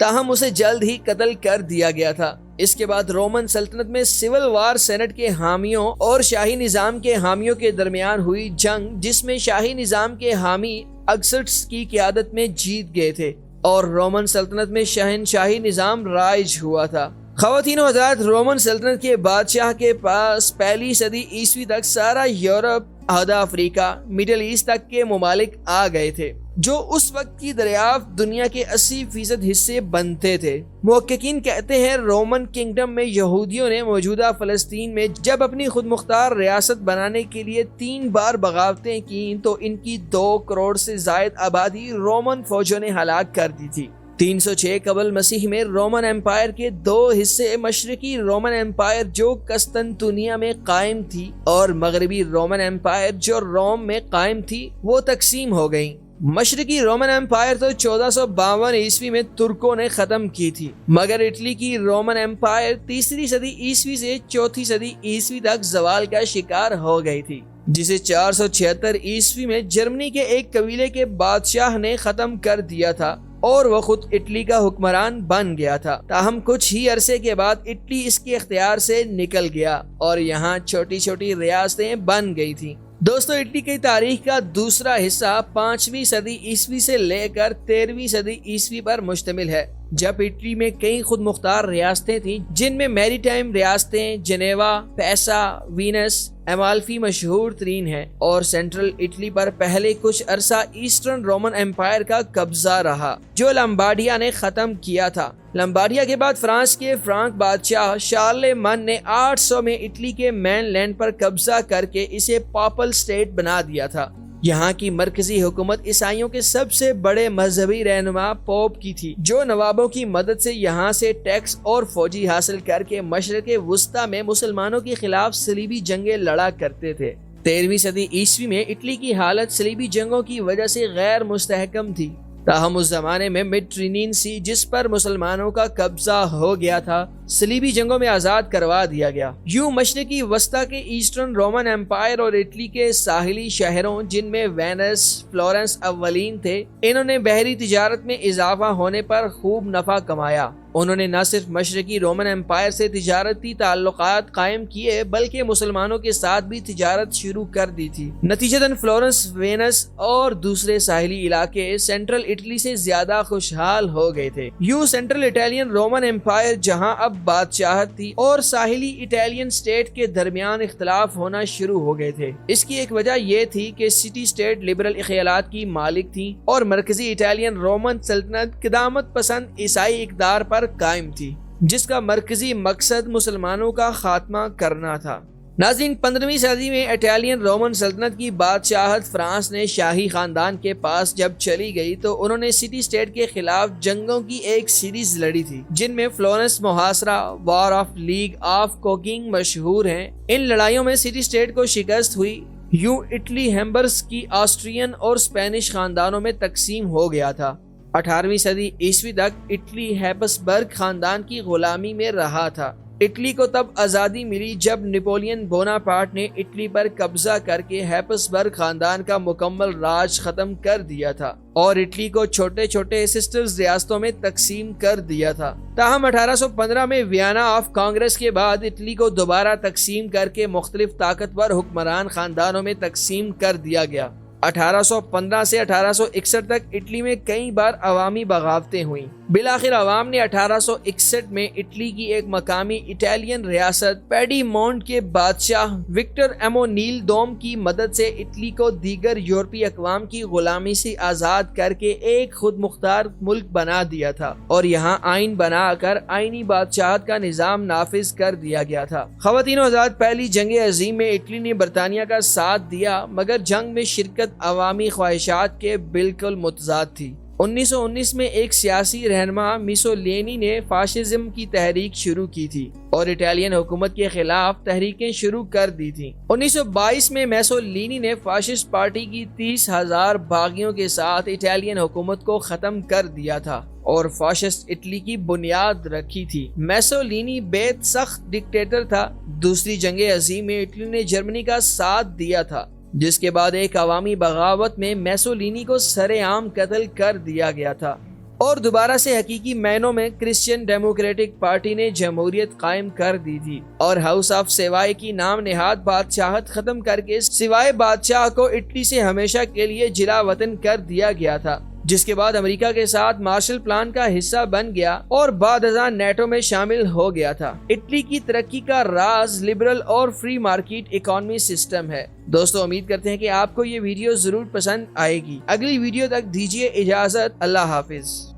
تاہم اسے جلد ہی قتل کر دیا گیا تھا۔ اس کے بعد رومن سلطنت میں سول وار سینٹ کے حامیوں اور شاہی نظام کے حامیوں کے درمیان ہوئی جنگ، جس میں شاہی نظام کے حامی اگسٹس کی قیادت میں جیت گئے تھے اور رومن سلطنت میں شہنشاہی نظام رائج ہوا تھا۔ خواتین و حضرات، رومن سلطنت کے بادشاہ کے پاس پہلی صدی عیسوی تک سارا یورپ، آدھا افریقہ، مڈل ایسٹ تک کے ممالک آ گئے تھے، جو اس وقت کی دریافت دنیا کے 80% حصے بنتے تھے۔ محققین کہتے ہیں رومن کنگڈم میں یہودیوں نے موجودہ فلسطین میں جب اپنی خود مختار ریاست بنانے کے لیے 3 بار بغاوتیں کیں تو ان کی 2 کروڑ سے زائد آبادی رومن فوجوں نے ہلاک کر دی تھی۔ 306 قبل مسیح میں رومن امپائر کے 2 حصے، مشرقی رومن امپائر جو قسطنطنیہ میں قائم تھی اور مغربی رومن امپائر جو روم میں قائم تھی، وہ تقسیم ہو گئیں۔ مشرقی رومن امپائر تو 1452 عیسوی میں ترکوں نے ختم کی تھی، مگر اٹلی کی رومن امپائر 3 صدی عیسوی سے 4 صدی عیسوی تک زوال کا شکار ہو گئی تھی، جسے 476 عیسوی میں جرمنی کے ایک قبیلے کے بادشاہ نے ختم کر دیا تھا اور وہ خود اٹلی کا حکمران بن گیا تھا۔ تاہم کچھ ہی عرصے کے بعد اٹلی اس کے اختیار سے نکل گیا اور یہاں چھوٹی چھوٹی ریاستیں بن گئی تھیں۔ دوستو، اٹلی کی تاریخ کا دوسرا حصہ 5ویں صدی عیسوی سے لے کر 13ویں صدی عیسوی پر مشتمل ہے، جب اٹلی میں کئی خود مختار ریاستیں تھیں، جن میں میری ٹائم ریاستیں جنیوا، پیسا، وینس، ایمالفی مشہور ترین ہیں، اور سینٹرل اٹلی پر پہلے کچھ عرصہ ایسٹرن رومن امپائر کا قبضہ رہا، جو لمبارڈیا نے ختم کیا تھا۔ لمبارڈیا کے بعد فرانس کے فرانک بادشاہ شارلیمن نے 800 میں اٹلی کے مین لینڈ پر قبضہ کر کے اسے پاپل سٹیٹ بنا دیا تھا۔ یہاں کی مرکزی حکومت عیسائیوں کے سب سے بڑے مذہبی رہنما پوپ کی تھی، جو نوابوں کی مدد سے یہاں سے ٹیکس اور فوجی حاصل کر کے مشرق وسطی میں مسلمانوں کے خلاف صلیبی جنگیں لڑا کرتے تھے۔ 13ویں صدی عیسوی میں اٹلی کی حالت صلیبی جنگوں کی وجہ سے غیر مستحکم تھی، تاہم اس زمانے میں میڈیٹرینین سی، جس پر مسلمانوں کا قبضہ ہو گیا تھا، صلیبی جنگوں میں آزاد کروا دیا گیا۔ یوں مشرقی وسطی کے ایسٹرن رومن امپائر اور اٹلی کے ساحلی شہروں، جن میں وینس، فلورنس اولین تھے، انہوں نے بحری تجارت میں اضافہ ہونے پر خوب نفع کمایا۔ انہوں نے نہ صرف مشرقی رومن امپائر سے تجارتی تعلقات قائم کیے، بلکہ مسلمانوں کے ساتھ بھی تجارت شروع کر دی تھی۔ نتیجتاً فلورنس، وینس اور دوسرے ساحلی علاقے سینٹرل اٹلی سے زیادہ خوشحال ہو گئے تھے۔ یوں سینٹرل اٹالین رومن امپائر، جہاں اب بادشاہت تھی، اور ساحلی اٹالین سٹیٹ کے درمیان اختلاف ہونا شروع ہو گئے تھے۔ اس کی ایک وجہ یہ تھی کہ سٹی سٹیٹ لبرل خیالات کی مالک تھی اور مرکزی اٹالین رومن سلطنت قدامت پسند عیسائی اقدار پر قائم تھی، جس کا مرکزی مقصد مسلمانوں کا خاتمہ کرنا تھا۔ ناظرین، 15ویں صدی میں اٹالین رومن سلطنت کی بادشاہت فرانس نے شاہی خاندان کے پاس جب چلی گئی تو انہوں نے سٹی سٹیٹ کے خلاف جنگوں کی ایک سیریز لڑی تھی، جن میں فلورنس محاصرہ، war of league of cooking مشہور ہیں۔ ان لڑائیوں میں سٹی سٹیٹ کو شکست ہوئی۔ یوں اٹلی ہیمبرس کی آسٹرین اور اسپینش خاندانوں میں تقسیم ہو گیا تھا۔ 18ویں صدی عیسوی تک اٹلی ہیپسبرگ خاندان کی غلامی میں رہا تھا۔ اٹلی کو تب آزادی ملی جب نپولین بوناپارٹ نے اٹلی پر قبضہ کر کے ہیپسبرگ خاندان کا مکمل راج ختم کر دیا تھا اور اٹلی کو چھوٹے چھوٹے سسٹرز ریاستوں میں تقسیم کر دیا تھا۔ تاہم 1815 میں ویانا آف کانگریس کے بعد اٹلی کو دوبارہ تقسیم کر کے مختلف طاقتور حکمران خاندانوں میں تقسیم کر دیا گیا۔ 1815 سے 1861 تک اٹلی میں کئی بار عوامی بغاوتیں ہوئیں۔ بالآخر عوام نے 1861 میں اٹلی کی ایک مقامی اٹالین ریاست پیڈی مونٹ کے بادشاہ وکٹر ایمونیل دوم کی مدد سے اٹلی کو دیگر یورپی اقوام کی غلامی سے آزاد کر کے ایک خود مختار ملک بنا دیا تھا اور یہاں آئین بنا کر آئینی بادشاہت کا نظام نافذ کر دیا گیا تھا۔ خواتین و حضرات، پہلی جنگ عظیم میں اٹلی نے برطانیہ کا ساتھ دیا، مگر جنگ میں شرکت عوامی خواہشات کے بالکل متضاد تھی۔ 1919 میں ایک سیاسی رہنما میسولینی نے فاشزم کی تحریک شروع کی تھی اور اٹالین حکومت کے خلاف تحریکیں شروع کر دی تھیں۔ 1922 میں میسولینی نے فاشسٹ پارٹی کی 30,000 باغیوں کے ساتھ اٹالین حکومت کو ختم کر دیا تھا اور فاشسٹ اٹلی کی بنیاد رکھی تھی۔ میسولینی بےحد سخت ڈکٹیٹر تھا۔ دوسری جنگ عظیم میں اٹلی نے جرمنی کا ساتھ دیا تھا، جس کے بعد ایک عوامی بغاوت میں میسولینی کو سرعام قتل کر دیا گیا تھا۔ اور دوبارہ سے حقیقی معنوں میں کرسچین ڈیموکریٹک پارٹی نے جمہوریت قائم کر دی تھی اور ہاؤس آف سیوائے کی نام نہاد بادشاہت ختم کر کے سوائے بادشاہ کو اٹلی سے ہمیشہ کے لیے جلا وطن کر دیا گیا تھا، جس کے بعد امریکہ کے ساتھ مارشل پلان کا حصہ بن گیا اور بعد ازاں نیٹو میں شامل ہو گیا تھا۔ اٹلی کی ترقی کا راز لبرل اور فری مارکیٹ اکانومی سسٹم ہے۔ دوستو امید کرتے ہیں کہ آپ کو یہ ویڈیو ضرور پسند آئے گی۔ اگلی ویڈیو تک دیجیے اجازت، اللہ حافظ۔